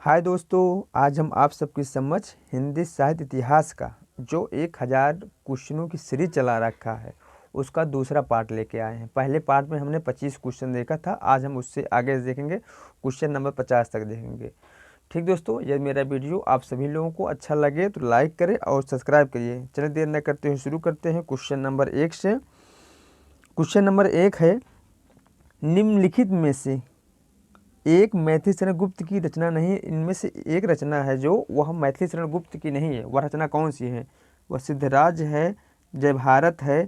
हाय दोस्तों, आज हम आप सबकी समझ हिंदी साहित्य इतिहास का जो 1000 क्वेश्चनों की सीरीज चला रखा है उसका दूसरा पार्ट लेके आए हैं। पहले पार्ट में हमने 25 क्वेश्चन देखा था, आज हम उससे आगे देखेंगे, क्वेश्चन नंबर 50 तक देखेंगे। ठीक दोस्तों, यदि मेरा वीडियो आप सभी लोगों को अच्छा लगे तो लाइक करें और सब्सक्राइब करिए। चलिए देर न करते हुए शुरू करते हैं क्वेश्चन नंबर 1 से। क्वेश्चन नंबर 1 है, निम्नलिखित में से एक मैथिली शरण गुप्त की रचना नहीं, इनमें से एक रचना है जो वह मैथिली शरण गुप्त की नहीं है। वह रचना कौन सी है? वह सिद्धराज है, जय भारत है,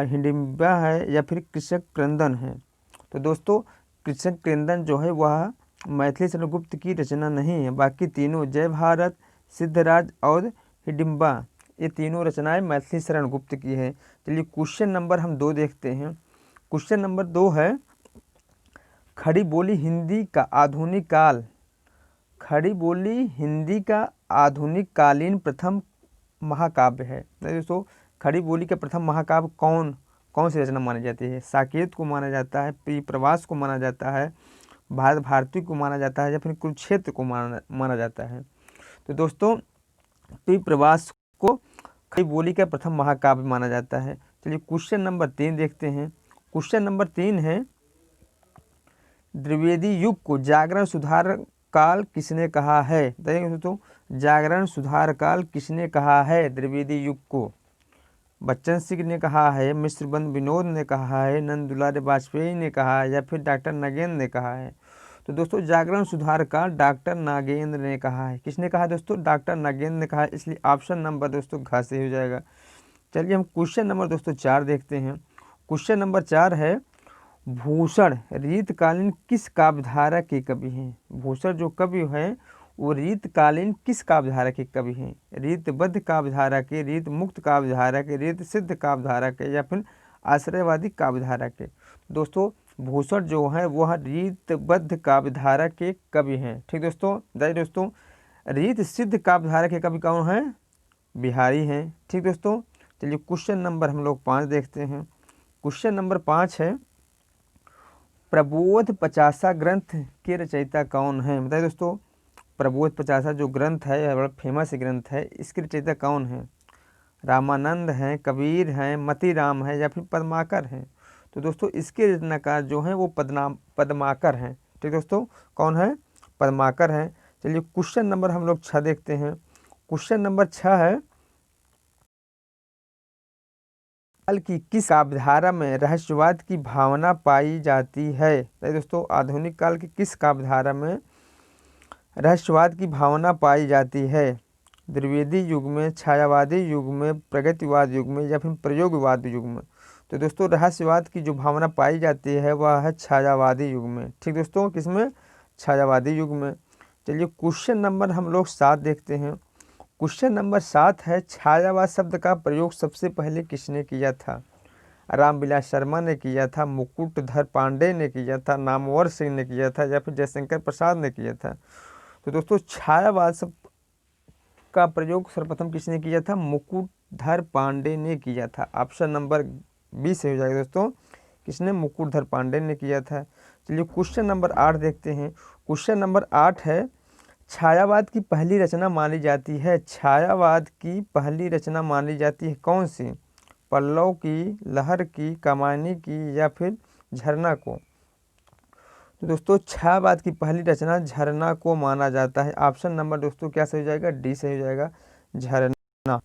हिडिंबा है या फिर कृषक क्रंदन है। तो दोस्तों, कृषक क्रंदन जो है वह मैथिली शरण गुप्त की रचना नहीं है। बाकी तीनों जय भारत, सिद्धराज और हिडिंबा, ये तीनों रचनाएं मैथिली शरण गुप्त की है। चलिए क्वेश्चन नंबर हम 2 देखते हैं। क्वेश्चन नंबर 2 है, खड़ी बोली हिंदी का आधुनिक काल, खड़ी बोली हिंदी का आधुनिक कालीन प्रथम महाकाव्य है। दोस्तों, खड़ी बोली का प्रथम महाकाव्य कौन कौन सी रचना मानी जाती है? साकेत को माना जाता है, प्रिय प्रवास को माना जाता है, भारत भारती को माना जाता है या फिर कुरुक्षेत्र को माना जाता है? तो दोस्तों, प्रिय प्रवास को खड़ी बोली का प्रथम महाकाव्य माना जाता है। चलिए क्वेश्चन नंबर 3 देखते हैं। क्वेश्चन नंबर 3 है, द्विवेदी युग को जागरण सुधार काल किसने कहा है? देखिए दोस्तों, जागरण सुधार काल किसने कहा है द्विवेदी युग को? बच्चन सिंह ने कहा है, मिश्रबंद विनोद ने कहा है, नंद दुलारे वाजपेयी ने कहा है या फिर डॉक्टर नागेंद्र ने कहा है? तो दोस्तों, जागरण सुधार काल डॉक्टर नागेंद्र ने कहा है। किसने कहा दोस्तों? डॉक्टर नागेंद्र ने कहा है, इसलिए ऑप्शन नंबर दोस्तों घ से हो जाएगा। चलिए हम क्वेश्चन नंबर दोस्तों 4 देखते हैं। क्वेश्चन नंबर 4 है, भूषण रीतकालीन किस काव्यधारा के कवि हैं? भूषण जो कवि हैं वो रीतकालीन किस काव्यधारा के कवि हैं? रीतबद्ध काव्यधारा के, रीत मुक्त काव्यधारा के, रीत सिद्ध काव्यधारा के या फिर आश्रयवादी काव्यधारा के? दोस्तों, भूषण जो है वह रीतबद्ध काव्यधारा के कवि हैं। ठीक दोस्तों, दोस्तों रीत सिद्ध काव्यधारा के कवि कौन हैं? बिहारी हैं। ठीक दोस्तों, चलिए क्वेश्चन नंबर हम लोग 5 देखते हैं। क्वेश्चन नंबर 5 है, प्रबोध पचासा ग्रंथ के रचयिता कौन है? बताइए दोस्तों, प्रबोध पचासा जो ग्रंथ है यह बड़ा फेमस ग्रंथ है, इसके रचयिता कौन है? रामानंद हैं, कबीर हैं, मतीराम है या फिर पद्माकर हैं? तो दोस्तों, इसके रचनाकार जो हैं वो पद्माकर हैं। ठीक दोस्तों, कौन है? पद्माकर हैं। चलिए क्वेश्चन नंबर हम लोग 6 देखते हैं। क्वेश्चन नंबर 6 है, काल की किस काव्यधारा में रहस्यवाद की भावना पाई जाती है? तो दोस्तों, आधुनिक काल की किस काव्यधारा में रहस्यवाद की भावना पाई जाती है? द्विवेदी युग में, छायावादी युग में, प्रगतिवाद युग में या फिर प्रयोगवाद युग में? तो दोस्तों, रहस्यवाद की जो भावना पाई जाती है वह है छायावादी युग में। ठीक दोस्तों, किसमें? छायावादी युग में। चलिए क्वेश्चन नंबर हम लोग 7 देखते हैं। क्वेश्चन नंबर 7 है, छायावाद शब्द का प्रयोग सबसे पहले किसने किया था? रामविलास शर्मा ने किया था, मुकुटधर पांडे ने किया था, नामवर सिंह ने किया था या फिर जयशंकर प्रसाद ने किया था? तो दोस्तों, छायावाद शब्द का प्रयोग सर्वप्रथम किसने किया था? मुकुटधर पांडे ने किया था। ऑप्शन नंबर बी से हो जाएगा दोस्तों, किसने? मुकुटधर पांडे ने किया था। चलिए क्वेश्चन नंबर 8 देखते हैं। क्वेश्चन नंबर 8 है, छायावाद की पहली रचना मानी जाती है, छायावाद की पहली रचना मानी जाती है कौन सी? पल्लव की, लहर की, कमानी की या फिर झरना को? तो दोस्तों, छायावाद की पहली रचना झरना को माना जाता है। ऑप्शन नंबर दोस्तों क्या सही हो जाएगा? डी सही हो जाएगा, झरना।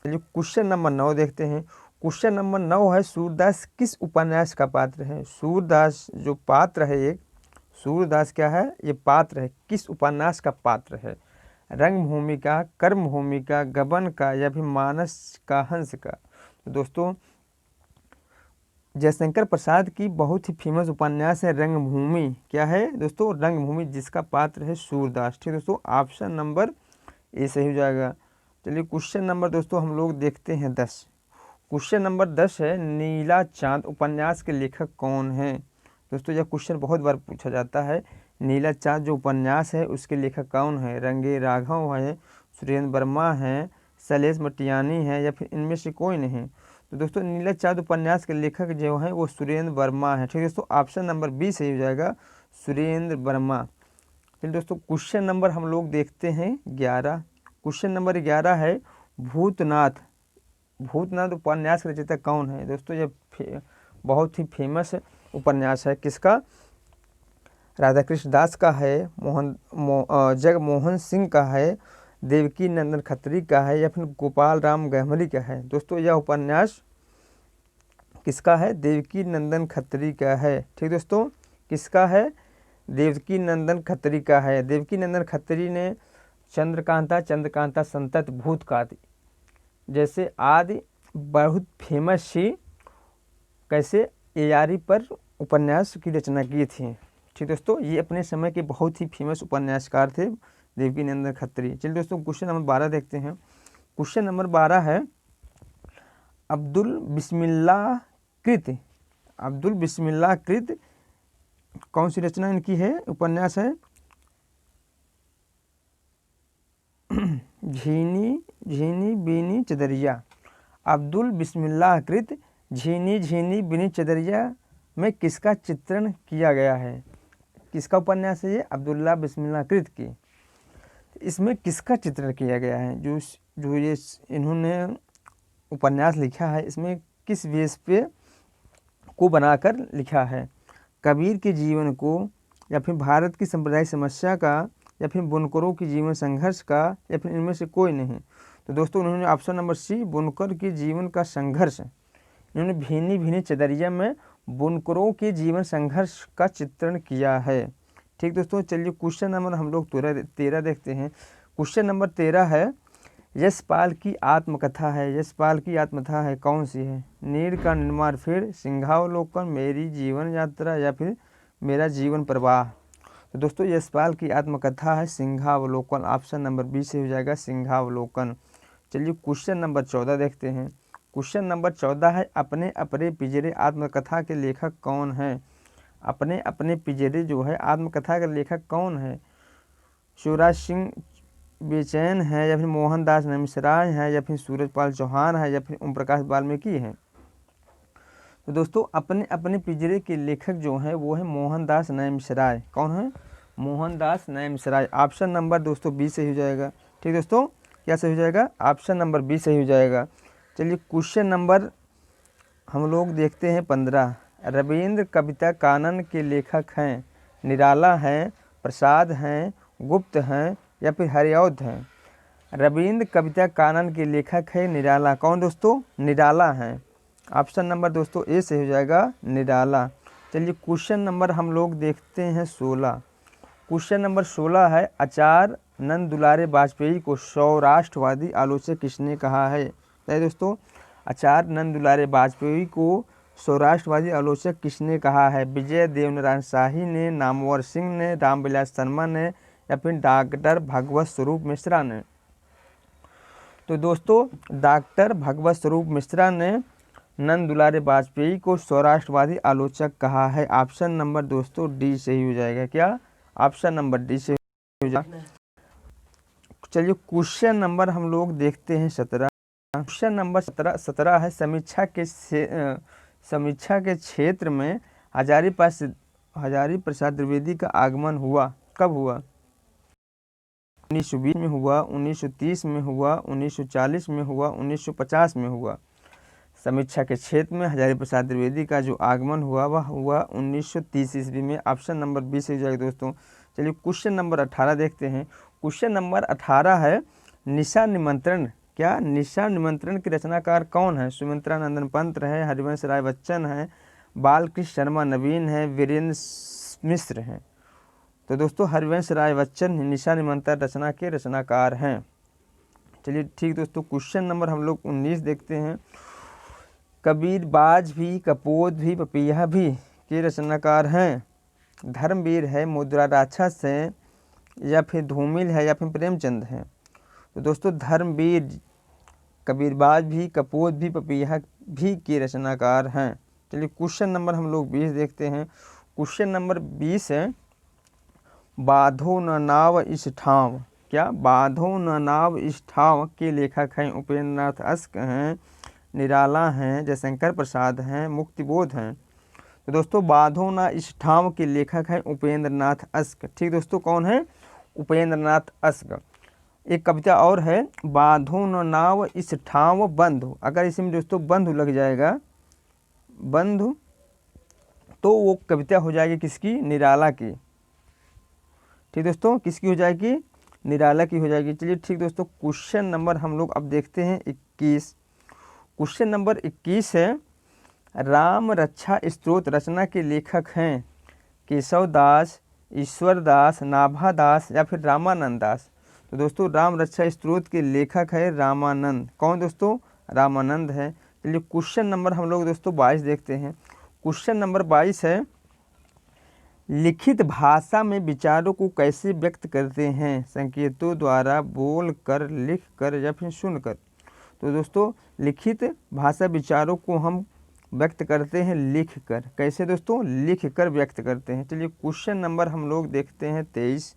चलिए क्वेश्चन नंबर 9 देखते हैं। क्वेश्चन नंबर 9 है, सूरदास किस उपन्यास का पात्र है? सूरदास जो पात्र है, एक सूरदास क्या है? ये पात्र है, किस उपन्यास का पात्र है? रंगभूमि का, कर्मभूमि का, गबन का या फिर मानस का, हंस का? तो दोस्तों, जयशंकर प्रसाद की बहुत ही फेमस उपन्यास है रंगभूमि। क्या है दोस्तों? रंगभूमि, जिसका पात्र है सूरदास। ठीक दोस्तों, ऑप्शन नंबर ए सही हो जाएगा। चलिए क्वेश्चन नंबर दोस्तों हम लोग देखते हैं 10। क्वेश्चन नंबर 10 है, नीला चांद उपन्यास के लेखक कौन है? दोस्तों, यह क्वेश्चन बहुत बार पूछा जाता है। नीला चांद जो उपन्यास है उसके लेखक कौन है? रंगे राघव है, सुरेंद्र वर्मा है, शैलेश मटियानी है या फिर इनमें से कोई नहीं? तो दोस्तों, नीला चांद उपन्यास के लेखक जो हैं वो सुरेंद्र वर्मा है। ठीक है दोस्तों, ऑप्शन नंबर बी सही हो जाएगा, सुरेंद्र वर्मा। फिर दोस्तों क्वेश्चन नंबर हम लोग देखते हैं 11। क्वेश्चन नंबर 11 है भूतनाथ। भूतनाथ उपन्यास रचयिता कौन है? दोस्तों ये बहुत ही फेमस उपन्यास है। किसका? राधा कृष्ण दास का है, जगमोहन सिंह का है, देवकी नंदन खत्री का है, या फिर गोपाल राम गहमरी का है? दोस्तों यह उपन्यास किसका है? देवकी नंदन खत्री का है। ठीक दोस्तों, किसका है? देवकी नंदन खत्री का है। देवकी नंदन खत्री ने चंद्रकांता संतत भूतकात जैसे आदि बहुत फेमस सी कैसे एआरी पर उपन्यास की रचना की थी। ठीक दोस्तों, ये अपने समय के बहुत ही फेमस उपन्यासकार थे देवकी नंदन खत्री। चलिए दोस्तों क्वेश्चन नंबर 12 देखते हैं। क्वेश्चन नंबर 12 है अब्दुल बिस्मिल्लाह कृत। अब्दुल बिस्मिल्लाह कृत कौन सी रचना इनकी है? उपन्यास है झीनी झीनी बीनी चदरिया। अब्दुल बिस्मिल्लाह कृत झीनी झीनी बीनी चदरिया में किसका चित्रण किया गया है? किसका उपन्यास है ये? अब्दुल्ला बिस्मिल्लाह कृत की। इसमें किसका चित्रण किया गया है? जो ये इन्होंने उपन्यास लिखा है, इसमें किस वेश पे को बनाकर लिखा है? कबीर के जीवन को, या फिर भारत की सांप्रदायिक समस्या का, या फिर बुनकरों की जीवन संघर्ष का, या फिर इनमें से कोई नहीं? तो दोस्तों उन्होंने ऑप्शन नंबर सी बुनकर के जीवन का संघर्ष, इन्होंने भीनी भीनी चदरिया में बुनकरों के जीवन संघर्ष का चित्रण किया है। ठीक दोस्तों, चलिए क्वेश्चन नंबर हम लोग 13 देखते हैं। क्वेश्चन नंबर 13 है यशपाल की आत्मकथा है। यशपाल की आत्मकथा है कौन सी है? नीर का निर्माण, फिर सिंहावलोकन, मेरी जीवन यात्रा, या फिर मेरा जीवन प्रवाह? तो दोस्तों यशपाल की आत्मकथा है सिंहावलोकन। ऑप्शन नंबर बी से हो जाएगा सिंहावलोकन। चलिए क्वेश्चन नंबर 14 देखते हैं। क्वेश्चन नंबर 14 है अपने अपने पिंजरे आत्मकथा के लेखक कौन है? अपने अपने पिंजरे जो है आत्मकथा का लेखक कौन है? शिवराज सिंह बेचैन है, या फिर मोहनदास नैमिषारण्य है, या फिर सूरजपाल चौहान है, या फिर ओम प्रकाश वाल्मीकि है? तो दोस्तों अपने अपने पिंजरे के लेखक जो है वो है मोहनदास नैमिषारण्य। कौन है? मोहनदास नैमिषारण्य। ऑप्शन नंबर दोस्तों बी से हो जाएगा। ठीक दोस्तों, क्या सही हो जाएगा? ऑप्शन नंबर बी सही हो जाएगा। चलिए क्वेश्चन नंबर हम लोग देखते हैं 15। रविंद्र कविता कानन के लेखक हैं? निराला हैं, प्रसाद हैं, गुप्त हैं, या फिर हरिऔध हैं? रविंद्र कविता कानन के लेखक है निराला। कौन दोस्तों? निराला हैं। ऑप्शन नंबर दोस्तों ए से हो जाएगा निराला। चलिए क्वेश्चन नंबर हम लोग देखते हैं 16। क्वेश्चन नंबर 16 है आचार्य नंद दुलारे वाजपेयी को सौराष्ट्रवादी आलोचक किसने कहा है? दोस्तों आचार्य नंद दुलारे वाजपेयी को सौराष्ट्रवादी आलोचक किसने कहा है? विजय देवनारायण शाही ने, नामवर सिंह ने, रामविलास शर्मा ने, या फिर डॉक्टर भगवत स्वरूप मिश्रा ने? तो दोस्तों डॉक्टर भगवत स्वरूप मिश्रा ने नंद दुलारे वाजपेयी को सौराष्ट्रवादी आलोचक कहा है। ऑप्शन नंबर दोस्तों डी से ही हो जाएगा। क्या? ऑप्शन नंबर डी से हो जाएगा। चलिए क्वेश्चन नंबर हम लोग देखते हैं 17। क्वेश्चन नंबर 17 है समीक्षा के क्षेत्र में हजारी प्रसाद द्विवेदी का आगमन हुआ। कब हुआ? 1920 में हुआ, 1930 में हुआ, 1940 में हुआ, 1950 में हुआ? समीक्षा के क्षेत्र में हजारी प्रसाद द्विवेदी का जो आगमन हुआ वह हुआ 1930 ईस्वी में। ऑप्शन नंबर बी से हो जाएगा दोस्तों। चलिए क्वेश्चन नंबर 18 देखते हैं। क्वेश्चन नंबर 18 है निशा निमंत्रण। क्या? निशा निमंत्रण के रचनाकार कौन है? सुमित्रा नंदन पंत है, हरिवंश राय बच्चन है, बालकृष्ण शर्मा नवीन है, वीरेंद्र मिश्र हैं? तो दोस्तों हरिवंश राय बच्चन निशा निमंत्रण रचना के रचनाकार हैं। चलिए ठीक दोस्तों, क्वेश्चन नंबर हम लोग 19 देखते हैं। कबीर बाज भी, कपोद भी, पपीहा भी के रचनाकार हैं? धर्मवीर है, मुद्रा राक्षस है, या फिर धूमिल है, या फिर प्रेमचंद है? तो दोस्तों धर्मवीर, कबीरबाज भी, कपोद भी, पपीहा भी के रचनाकार हैं। चलिए क्वेश्चन नंबर हम लोग 20 देखते हैं। क्वेश्चन नंबर 20 है बाधो न नाव इस ठाव। क्या? बाधो न नाव इस ठाव के लेखक हैं? उपेंद्र नाथ अस्क हैं, निराला हैं, जयशंकर प्रसाद हैं, मुक्तिबोध हैं? तो दोस्तों बाधो न इस ठाव के लेखक हैं उपेंद्र नाथ अस्क। ठीक दोस्तों, कौन है? उपेंद्र नाथ अस्क। एक कविता और है, बांधो न नाव इस ठाव बंधु। अगर इसमें दोस्तों बंधु लग जाएगा, बंधु, तो वो कविता हो जाएगी किसकी, निराला की। ठीक दोस्तों, किसकी हो जाएगी, निराला की हो जाएगी। चलिए ठीक दोस्तों, क्वेश्चन नंबर हम लोग अब देखते हैं 21। क्वेश्चन नंबर 21 है, राम रक्षा स्तोत्र रचना के लेखक हैं केशव दास, ईश्वर दास, नाभा दास या फिर रामानंद दास। तो दोस्तों राम रक्षा स्तोत्र के लेखक है रामानंद। कौन दोस्तों, रामानंद है। चलिए क्वेश्चन नंबर हम लोग दोस्तों 22 देखते हैं। क्वेश्चन नंबर 22 है, लिखित भाषा में विचारों को कैसे व्यक्त करते हैं, संकेतों द्वारा, बोल कर, लिख कर या फिर सुनकर। तो दोस्तों लिखित भाषा विचारों को हम व्यक्त करते हैं लिख कर। कैसे दोस्तों, लिख कर व्यक्त करते हैं। चलिए क्वेश्चन नंबर हम लोग देखते हैं 23।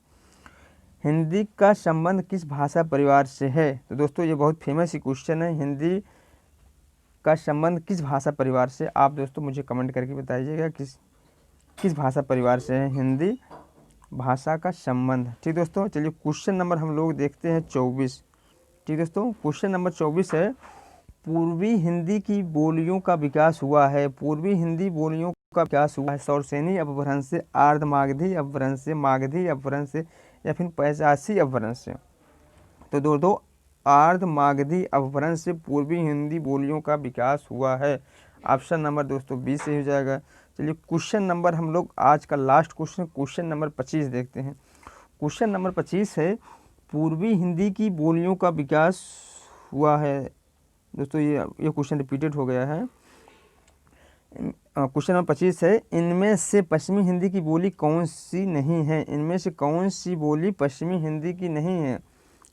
हिंदी का संबंध किस भाषा परिवार से है। तो दोस्तों ये बहुत फेमस ही क्वेश्चन है, हिंदी का संबंध किस भाषा परिवार से। आप दोस्तों मुझे कमेंट करके बताइएगा किस भाषा परिवार से है हिंदी भाषा का संबंध। ठीक दोस्तों, चलिए क्वेश्चन नंबर हम लोग देखते हैं 24। ठीक दोस्तों, क्वेश्चन नंबर 24 है, पूर्वी हिंदी की बोलियों का विकास हुआ है। पूर्वी हिंदी बोलियों का विकास हुआ है सौरसेनी अपभ्रंश से, आर्ध मागधी अपभ्रंश से, मागधी अपभ्रंश से या फिर पैशासी अपभ्रंश से। तो दोस्तों आर्ध मागधी अपभ्रंश से पूर्वी हिंदी बोलियों का विकास हुआ है। ऑप्शन नंबर दोस्तों 20 से हो जाएगा। चलिए क्वेश्चन नंबर हम लोग आज का लास्ट क्वेश्चन, क्वेश्चन नंबर 25 देखते हैं। क्वेश्चन नंबर 25 है, पूर्वी हिंदी की बोलियों का विकास हुआ है। दोस्तों ये क्वेश्चन रिपीटेड हो गया है। क्वेश्चन नंबर 25 है, इनमें से पश्चिमी हिंदी की बोली कौन सी नहीं है। इनमें से कौन सी बोली पश्चिमी हिंदी की नहीं है,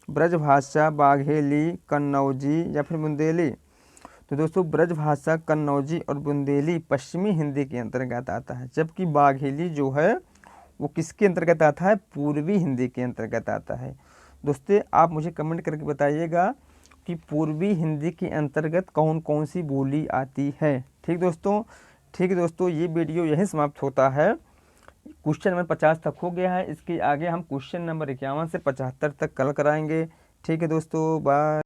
ब्रजभाषा, बाघेली, कन्नौजी या फिर बुंदेली। तो दोस्तों ब्रजभाषा, कन्नौजी और बुंदेली पश्चिमी हिंदी के अंतर्गत आता है, जबकि बाघेली जो है वो किसके अंतर्गत आता है, पूर्वी हिंदी के अंतर्गत आता है। दोस्तों आप मुझे कमेंट करके बताइएगा कि पूर्वी हिंदी के अंतर्गत कौन कौन सी बोली आती है। ठीक दोस्तों, ये वीडियो यहीं समाप्त होता है। क्वेश्चन नंबर 50 तक हो गया है, इसके आगे हम क्वेश्चन नंबर 51 से 75 तक कल कराएंगे। ठीक है दोस्तों, बाय।